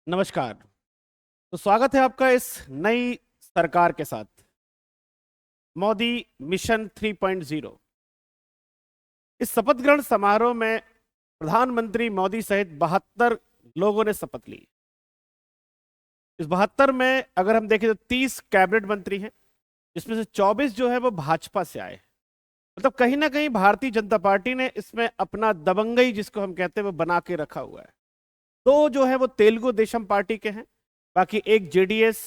नमस्कार। तो स्वागत है आपका इस नई सरकार के साथ, मोदी मिशन 3.0। इस शपथ ग्रहण समारोह में प्रधानमंत्री मोदी सहित 72 लोगों ने शपथ ली। इस 72 में अगर हम देखें तो 30 कैबिनेट मंत्री हैं, जिसमें से 24 जो है वो भाजपा से आए। मतलब कहीं ना कहीं भारतीय जनता पार्टी ने इसमें अपना दबंगई, जिसको हम कहते हैं, वो बना के रखा हुआ है। दो जो है वो तेलुगु देशम पार्टी के हैं, बाकी एक जेडीएस,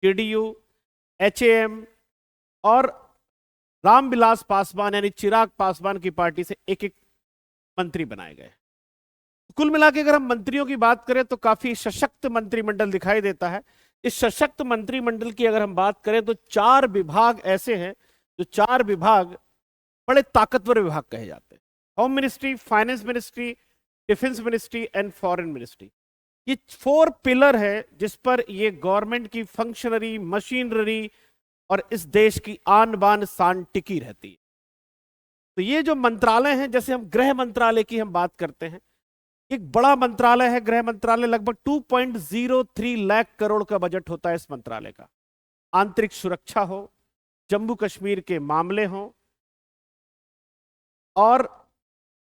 जेडीयू, एचएएम और रामविलास पासवान यानी चिराग पासवान की पार्टी से एक एक मंत्री बनाए गए। कुल मिला के अगर हम मंत्रियों की बात करें तो काफी सशक्त मंत्रिमंडल दिखाई देता है। इस सशक्त मंत्रिमंडल की अगर हम बात करें तो 4 विभाग ऐसे हैं, जो 4 विभाग बड़े ताकतवर विभाग कहे जाते हैं। Home ministry, finance ministry, defence ministry and foreign ministry. ये 4 पिलर है जिस पर ये गवर्नमेंट की फंक्शनरी मशीनरी और इस देश की आन बान शान टिकी रहती है। तो ये जो मंत्रालय हैं, जैसे हम गृह मंत्रालय की हम बात करते हैं, एक बड़ा मंत्रालय है गृह मंत्रालय। लगभग 2.03 लाख करोड़ का बजट होता है इस मंत्रालय का। आंतरिक सुरक्षा हो, जम्मू कश्मीर के मामले हो, और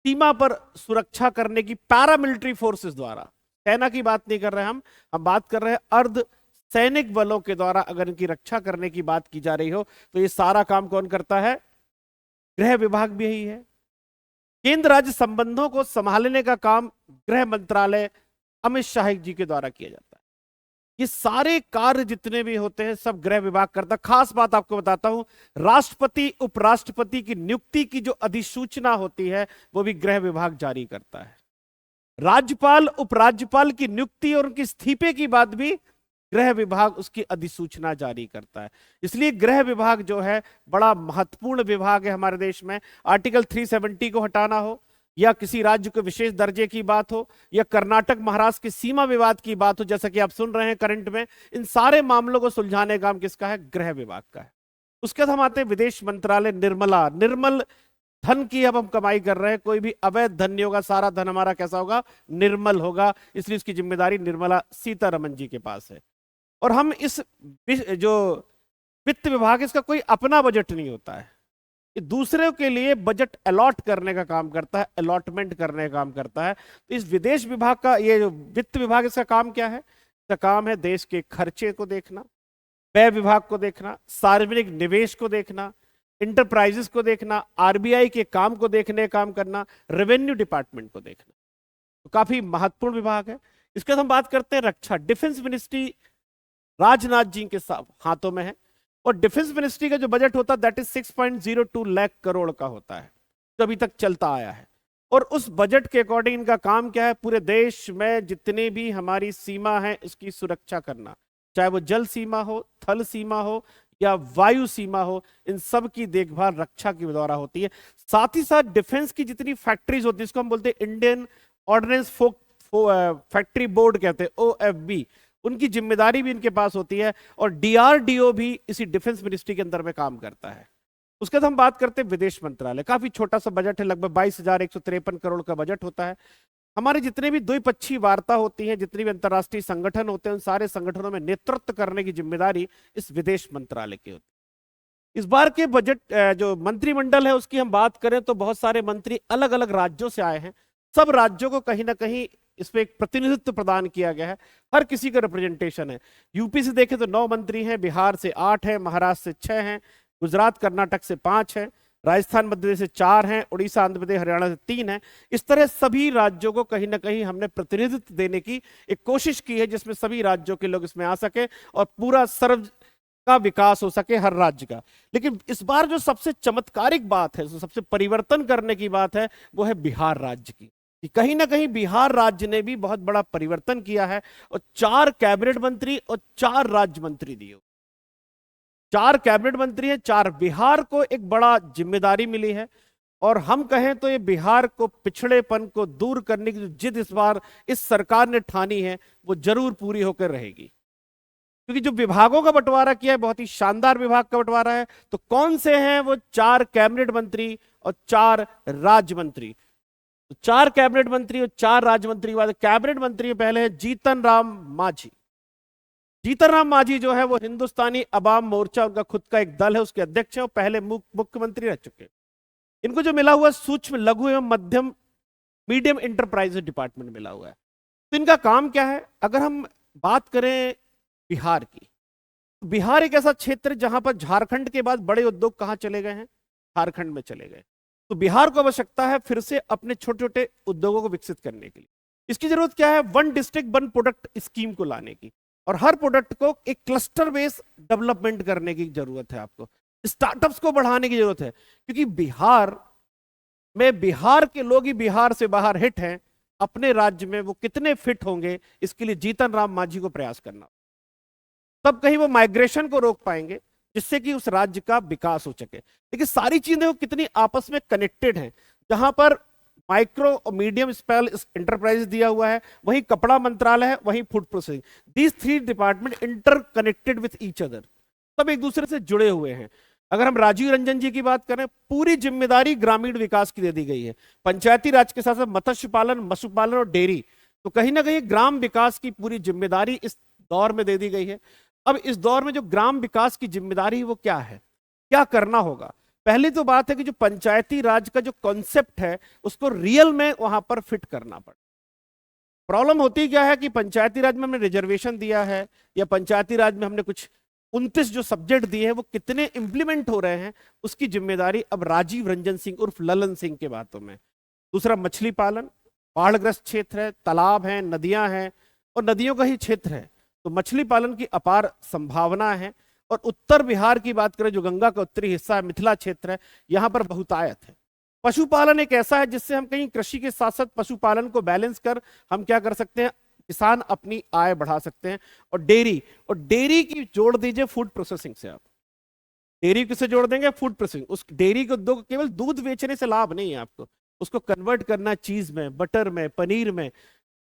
सीमा पर सुरक्षा करने की पैरामिलिट्री फोर्सेस द्वारा, सेना की बात नहीं कर रहे हम बात कर रहे हैं अर्ध सैनिक बलों के द्वारा अगर इनकी रक्षा करने की बात की जा रही हो, तो ये सारा काम कौन करता है? गृह विभाग भी यही है। केंद्र राज्य संबंधों को संभालने का काम गृह मंत्रालय अमित शाह जी के द्वारा किया जाता है। ये सारे कार्य जितने भी होते हैं सब गृह विभाग करता है। खास बात आपको बताता हूं, राष्ट्रपति उपराष्ट्रपति की नियुक्ति की जो अधिसूचना होती है वो भी गृह विभाग जारी करता है। राज्यपाल उपराज्यपाल की नियुक्ति और उनके इस्तीफे की बात भी गृह विभाग उसकी अधिसूचना जारी करता है। इसलिए गृह विभाग जो है बड़ा महत्वपूर्ण विभाग है हमारे देश में। आर्टिकल 370 को हटाना हो, या किसी राज्य को विशेष दर्जे की बात हो, या कर्नाटक महाराष्ट्र की सीमा विवाद की बात हो, जैसा कि आप सुन रहे हैं करंट में, इन सारे मामलों को सुलझाने का काम किसका है? गृह विभाग का है। उसके बाद हम आते हैं विदेश मंत्रालय। निर्मल धन की अब हम कमाई कर रहे हैं, कोई भी अवैध धन नहीं होगा, सारा धन हमारा कैसा होगा? निर्मल होगा। इसलिए उसकी जिम्मेदारी निर्मला सीतारमण जी के पास है। और हम इस जो वित्त विभाग, इसका कोई अपना बजट नहीं होता है, ये दूसरे के लिए बजट अलॉट करने का काम करता है, अलॉटमेंट करने का काम करता है। तो इस विदेश विभाग का, ये जो वित्त विभाग, इसका काम क्या है? इसका काम है देश के खर्चे को देखना, व्यय विभाग को देखना, सार्वजनिक निवेश को देखना, इंटरप्राइजेस को देखना, आरबीआई के काम को देखने काम करना, रेवेन्यू डिपार्टमेंट को देखना। तो काफी महत्वपूर्ण विभाग है। इसके बाद हम बात करते हैं रक्षा। डिफेंस मिनिस्ट्री राजनाथ जी के हाथों में है, और डिफेंस मिनिस्ट्री का जो बजट होता है दैट इज 6.02 लाख करोड़ का होता है, जो अभी तक चलता आया है। और उस बजट के अकॉर्डिंग इनका काम क्या है? पूरे देश में जितनी भी हमारी सीमा है इसकी सुरक्षा करना, चाहे वो जल सीमा हो, थल सीमा हो या वायु सीमा हो, इन सब की देखभाल रक्षा के द्वारा होती है। साथ ही साथ डिफेंस की जितनी फैक्ट्रीज होती है, इसको हम बोलते हैं इंडियन ऑर्डिनेंस फैक्ट्री बोर्ड कहते हैं, OFB, उनकी जिम्मेदारी भी इनके पास होती है। और DRDO भी इसी डिफेंस मिनिस्ट्री के अंदर में काम करता है। उसके बाद हम बात करते हैं विदेश मंत्रालय। काफी छोटा सा बजट है, लगभग 22,153 करोड़ का बजट होता है। हमारे जितने भी द्विपक्षीय वार्ता होती हैं, जितने भी अंतर्राष्ट्रीय संगठन होते हैं, उन सारे संगठनों में नेतृत्व करने की जिम्मेदारी इस विदेश मंत्रालय की होती है। इस बार के बजट जो मंत्रिमंडल है उसकी हम बात करें तो बहुत सारे मंत्री अलग अलग राज्यों से आए हैं। सब राज्यों को कहीं ना कहीं इसमें एक प्रतिनिधित्व प्रदान किया गया है, हर किसी का रिप्रेजेंटेशन है। यूपी से देखें तो 9 मंत्री हैं, बिहार से 8 हैं, महाराष्ट्र से 6 हैं, गुजरात कर्नाटक से 5 हैं, राजस्थान मध्य प्रदेश से 4 हैं, उड़ीसा आंध्र प्रदेश हरियाणा से 3 हैं। इस तरह सभी राज्यों को कहीं ना कहीं हमने प्रतिनिधित्व देने की एक कोशिश की है, जिसमें सभी राज्यों के लोग इसमें आ सके और पूरा सर्व का विकास हो सके हर राज्य का। लेकिन इस बार जो सबसे चमत्कारिक बात है, जो सबसे परिवर्तन करने की बात है, वो है बिहार राज्य की। कि कहीं ना कहीं बिहार राज्य ने भी बहुत बड़ा परिवर्तन किया है, और 4 कैबिनेट मंत्री और 4 राज्य मंत्री दिए। 4 कैबिनेट मंत्री हैं, 4। बिहार को एक बड़ा जिम्मेदारी मिली है, और हम कहें तो ये बिहार को पिछड़ेपन को दूर करने की जो जिद इस बार इस सरकार ने ठानी है वो जरूर पूरी होकर रहेगी। क्योंकि जो विभागों का बंटवारा किया है बहुत ही शानदार विभाग का बंटवारा है। तो कौन से हैं वो 4 कैबिनेट मंत्री और 4 राज्य मंत्री? तो 4 कैबिनेट मंत्री और 4 राज्य मंत्री के बाद कैबिनेट मंत्री पहले है जीतन राम मांझी। जीतन राम मांझी जो है वो हिंदुस्तानी अवाम मोर्चा, उनका खुद का एक दल है, उसके अध्यक्ष है और पहले मुख्यमंत्री रह चुके हैं। इनको जो मिला हुआ सूक्ष्म लघु एवं मध्यम मीडियम इंटरप्राइजेज डिपार्टमेंट मिला हुआ है। तो इनका काम क्या है? अगर हम बात करें बिहार की, बिहार एक ऐसा क्षेत्र जहां पर झारखंड के बाद बड़े उद्योग कहां चले गए हैं? झारखंड में चले गए। तो बिहार को आवश्यकता है फिर से अपने छोटे छोटे उद्योगों को विकसित करने के लिए। इसकी जरूरत क्या है? 1 डिस्ट्रिक्ट 1 प्रोडक्ट स्कीम को लाने की, और हर प्रोडक्ट को एक क्लस्टर बेस्ड डेवलपमेंट करने की जरूरत है। आपको स्टार्टअप्स को बढ़ाने की जरूरत है, क्योंकि बिहार में बिहार के लोग ही बिहार से बाहर हिट हैं, अपने राज्य में वो कितने फिट होंगे, इसके लिए जीतन राम मांझी को प्रयास करना। तब कहीं वो माइग्रेशन को रोक पाएंगे, जिससे कि उस राज्य का विकास हो सके। लेकिन सारी चीजें वो कितनी आपस में कनेक्टेड हैं, जहां पर माइक्रो और मीडियम स्मॉल इंटरप्राइज दिया हुआ है, वहीं कपड़ा मंत्रालय है, वहीं food processing. These 3 department inter connected with each other, सब एक दूसरे से जुड़े हुए हैं। अगर हम राजीव रंजन जी की बात करें, पूरी जिम्मेदारी ग्रामीण विकास की दे दी गई है। पंचायती राज के साथ साथ मत्स्य पालन, पशुपालन और डेयरी, तो कहीं ना कहीं ग्राम विकास की पूरी जिम्मेदारी इस दौर में दे दी गई है। अब इस दौर में जो ग्राम विकास की जिम्मेदारी है वो क्या है, क्या करना होगा? पहली तो बात है कि जो पंचायती राज का जो कॉन्सेप्ट है उसको रियल में वहां पर फिट करना पड़े। प्रॉब्लम होती क्या है कि पंचायती राज में हमने रिजर्वेशन दिया है, या पंचायती राज में हमने कुछ 29 जो सब्जेक्ट दिए हैं वो कितने इंप्लीमेंट हो रहे हैं, उसकी जिम्मेदारी अब राजीव रंजन सिंह उर्फ ललन सिंह के बातों में। दूसरा मछली पालन, बाढ़ग्रस्त क्षेत्र है, तालाब हैं, नदियां हैं और नदियों का ही क्षेत्र है, तो मछली पालन की अपार संभावना है। और उत्तर बिहार की बात करें, जो गंगा का उत्तरी हिस्सा है, मिथिला क्षेत्र है, यहाँ पर बहुतायत है। पशुपालन एक ऐसा है जिससे हम कहीं कृषि के साथ साथ पशुपालन को बैलेंस कर हम क्या कर सकते हैं, किसान अपनी आय बढ़ा सकते हैं। और डेयरी की जोड़ दीजिए फूड प्रोसेसिंग से। आप डेयरी किसे जोड़ देंगे? Food processing. उस डेयरी को दो, केवल दूध बेचने से लाभ नहीं है आपको, उसको कन्वर्ट करना चीज में, बटर में, पनीर में,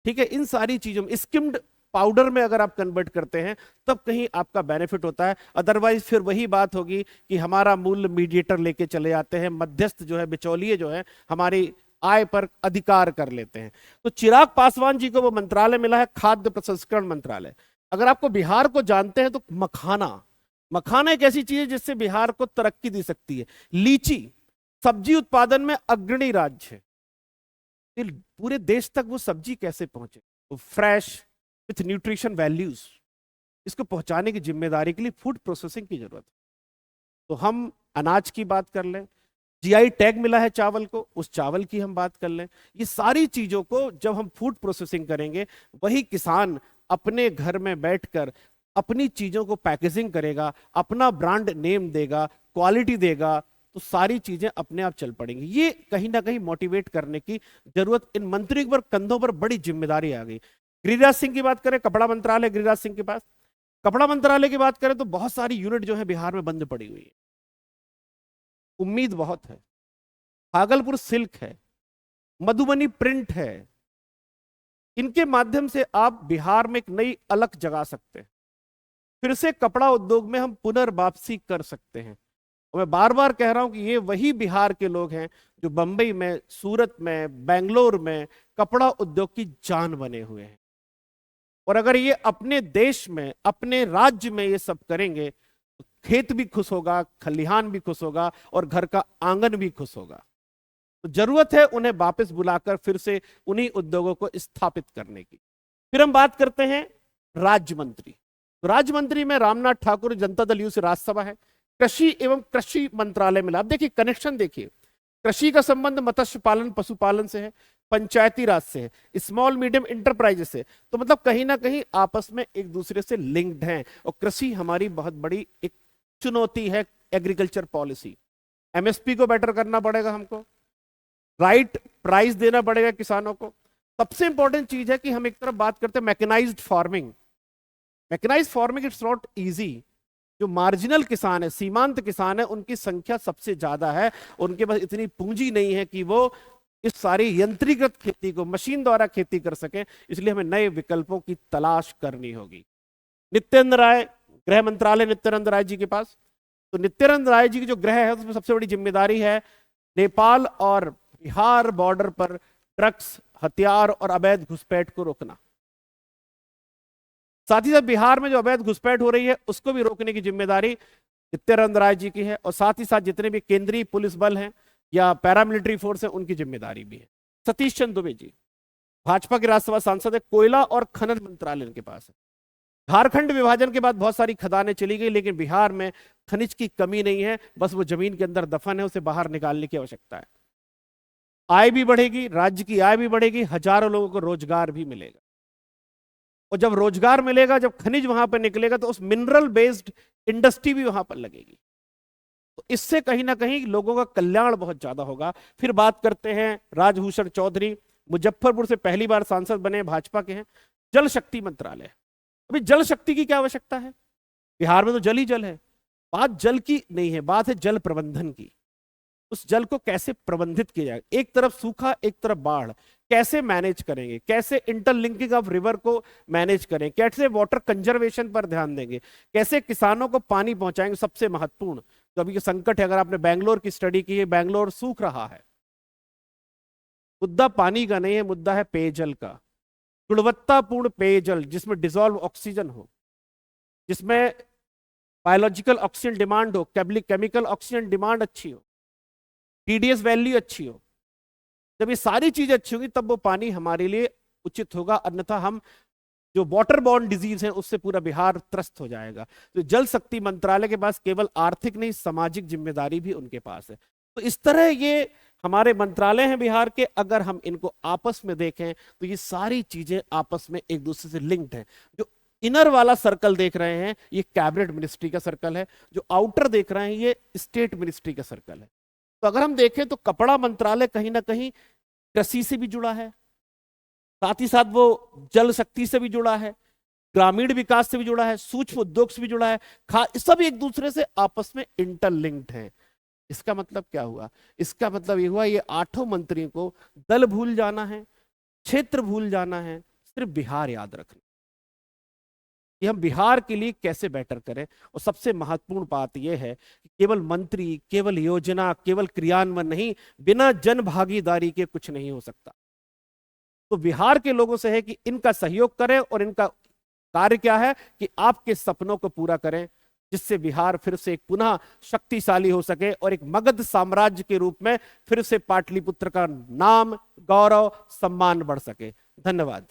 ठीक है, इन सारी चीजों में, स्किम्ड पाउडर में अगर आप कन्वर्ट करते हैं तब कहीं आपका बेनिफिट होता है। अदरवाइज फिर वही बात होगी कि हमारा मूल्य मीडिएटर लेके चले जाते हैं, मध्यस्थ जो है, बिचौलिए जो है, हमारी आय पर अधिकार कर लेते हैं। तो चिराग पासवान जी को वो मंत्रालय मिला है, खाद्य प्रसंस्करण मंत्रालय। अगर आपको बिहार को जानते हैं तो मखाना एक ऐसी चीज है जिससे बिहार को तरक्की दी सकती है। लीची, सब्जी उत्पादन में अग्रणी राज्य है, पूरे देश तक वो सब्जी कैसे पहुंचे, वो फ्रेश विथ न्यूट्रिशन वैल्यूज, इसको पहुंचाने की जिम्मेदारी के लिए फूड प्रोसेसिंग की जरूरत है। तो हम अनाज की बात कर लें, जीआई टैग मिला है चावल को, उस चावल की हम बात कर लें। ये सारी चीजों को जब हम फूड प्रोसेसिंग करेंगे, वही किसान अपने घर में बैठकर अपनी चीजों को पैकेजिंग करेगा, अपना ब्रांड नेम देगा, क्वालिटी देगा, तो सारी चीजें अपने आप चल पड़ेंगी। ये कहीं ना कहीं मोटिवेट करने की जरूरत इन मंत्रियों पर, कंधों पर बड़ी जिम्मेदारी आ गई। गिरिराज सिंह की बात करें, कपड़ा मंत्रालय गिरिराज सिंह के पास। कपड़ा मंत्रालय की बात करें तो बहुत सारी यूनिट जो है बिहार में बंद पड़ी हुई है, उम्मीद बहुत है। भागलपुर सिल्क है, मधुबनी प्रिंट है, इनके माध्यम से आप बिहार में एक नई अलग जगा सकते हैं। फिर से कपड़ा उद्योग में हम पुनर्वापसी कर सकते हैं। और मैं बार बार कह रहा हूं कि ये वही बिहार के लोग हैं जो बंबई में, सूरत में, बेंगलोर में कपड़ा उद्योग की जान बने हुए हैं। और अगर ये अपने देश में, अपने राज्य में ये सब करेंगे तो खेत भी खुश होगा, खलिहान भी खुश होगा और घर का आंगन भी खुश होगा। तो जरूरत है उन्हें वापस बुलाकर फिर से उन्हीं उद्योगों को स्थापित करने की। फिर हम बात करते हैं राज्य मंत्री। तो राज्य मंत्री में रामनाथ ठाकुर, जनता दल यू से राज्यसभा है। कृषि एवं कृषि मंत्रालय मिला। आप देखिए कनेक्शन देखिए, कृषि का संबंध मत्स्य पालन, पशुपालन से है, पंचायती राज से है, स्मॉल मीडियम इंटरप्राइजेस से, तो मतलब कहीं ना कहीं आपस में एक दूसरे से लिंक्ड हैं। और कृषि हमारी बहुत बड़ी एक चुनौती है, एग्रीकल्चर पॉलिसी। एमएसपी को बेटर करना पड़ेगा हमको, राइट प्राइस देना पड़ेगा किसानों को। सबसे इंपॉर्टेंट चीज है कि हम एक तरफ बात करते हैं mechanised farming. Mechanised farming it's not easy. जो मार्जिनल किसान है, सीमांत किसान है, उनकी संख्या सबसे ज्यादा है, उनके पास इतनी पूंजी नहीं है कि वो इस सारी यंत्रीकृत खेती को, मशीन द्वारा खेती कर सके। इसलिए हमें नए विकल्पों की तलाश करनी होगी। नित्यानंद राय, गृह मंत्रालय नित्यानंद राय जी के पास। तो नित्यानंद राय जी की जो गृह है उसमें सबसे बड़ी जिम्मेदारी है नेपाल और बिहार बॉर्डर पर ड्रग्स, हथियार और अवैध घुसपैठ को रोकना। साथ ही साथ बिहार में जो अवैध घुसपैठ हो रही है उसको भी रोकने की जिम्मेदारी नित्यानंद राय जी की है, और साथ ही साथ जितने भी केंद्रीय पुलिस बल हैं या पैरामिलिट्री फोर्स है उनकी जिम्मेदारी भी है। सतीश चंद्र दुबे जी भाजपा के राज्यसभा सांसद है, कोयला और खनन मंत्रालय इनके पास है। झारखंड विभाजन के बाद बहुत सारी खदानें चली गई, लेकिन बिहार में खनिज की कमी नहीं है, बस वो जमीन के अंदर दफन है, उसे बाहर निकालने की आवश्यकता है। आय भी बढ़ेगी, राज्य की आय भी बढ़ेगी, हजारों लोगों को रोजगार भी मिलेगा, और जब रोजगार मिलेगा, जब खनिज वहां पर निकलेगा, तो उस मिनरल बेस्ड इंडस्ट्री भी वहां पर लगेगी, तो इससे कहीं ना कहीं लोगों का कल्याण बहुत ज्यादा होगा। फिर बात करते हैं राजभूषण चौधरी, मुजफ्फरपुर से पहली बार सांसद बने, भाजपा के हैं। जल शक्ति मंत्रालय, अभी जल शक्ति की क्या आवश्यकता है? बिहार में तो जल ही जल है। बात जल की नहीं है, बात है जल प्रबंधन की। उस जल को कैसे प्रबंधित किया जाए, एक तरफ सूखा एक तरफ बाढ़, कैसे मैनेज करेंगे, कैसे इंटरलिंकिंग ऑफ रिवर को मैनेज करें, कैसे वाटर कंजर्वेशन पर ध्यान देंगे, कैसे किसानों को पानी पहुंचाएंगे। सबसे महत्वपूर्ण जो अभी संकट है, अगर आपने बैंगलोर की स्टडी की है, बैंगलोर सूख रहा है। मुद्दा पानी का नहीं है, मुद्दा है पेयजल का, गुणवत्तापूर्ण पेयजल जिसमें डिसॉल्व ऑक्सीजन हो, जिसमें बायोलॉजिकल ऑक्सीजन डिमांड हो, केमिकल ऑक्सीजन डिमांड अच्छी हो, टीडीएस वैल्यू अच्छी हो। जब ये सारी चीजें अच्छी होंगी तब वो पानी हमारे लिए उचित होगा, अन्यथा हम जो वाटर बॉर्न डिजीज है उससे पूरा बिहार त्रस्त हो जाएगा। तो जल शक्ति मंत्रालय के पास केवल आर्थिक नहीं, सामाजिक जिम्मेदारी भी उनके पास है। तो इस तरह ये हमारे मंत्रालय हैं बिहार के, अगर हम इनको आपस में देखें तो ये सारी चीजें आपस में एक दूसरे से लिंक्ड हैं। जो इनर वाला सर्कल देख रहे हैं ये कैबिनेट मिनिस्ट्री का सर्कल है, जो आउटर देख रहे हैं ये स्टेट मिनिस्ट्री का सर्कल है। तो अगर हम देखें तो कपड़ा मंत्रालय कहीं ना कहीं कृषि से भी जुड़ा है, साथ ही साथ वो जल शक्ति से भी जुड़ा है, ग्रामीण विकास से भी जुड़ा है, सूक्ष्म उद्योग से भी जुड़ा है, सब एक दूसरे से आपस में इंटरलिंक्ड हैं। इसका मतलब क्या हुआ? इसका मतलब ये हुआ ये आठों मंत्रियों को दल भूल जाना है, क्षेत्र भूल जाना है, सिर्फ बिहार याद रखना कि हम बिहार के लिए कैसे बेटर करें। और सबसे महत्वपूर्ण बात यह है कि केवल मंत्री, केवल योजना, केवल क्रियान्वयन नहीं, बिना जन भागीदारी के कुछ नहीं हो सकता। तो बिहार के लोगों से है कि इनका सहयोग करें, और इनका कार्य क्या है कि आपके सपनों को पूरा करें, जिससे बिहार फिर से एक पुनः शक्तिशाली हो सके और एक मगध साम्राज्य के रूप में फिर से पाटलिपुत्र का नाम, गौरव, सम्मान बढ़ सके। धन्यवाद।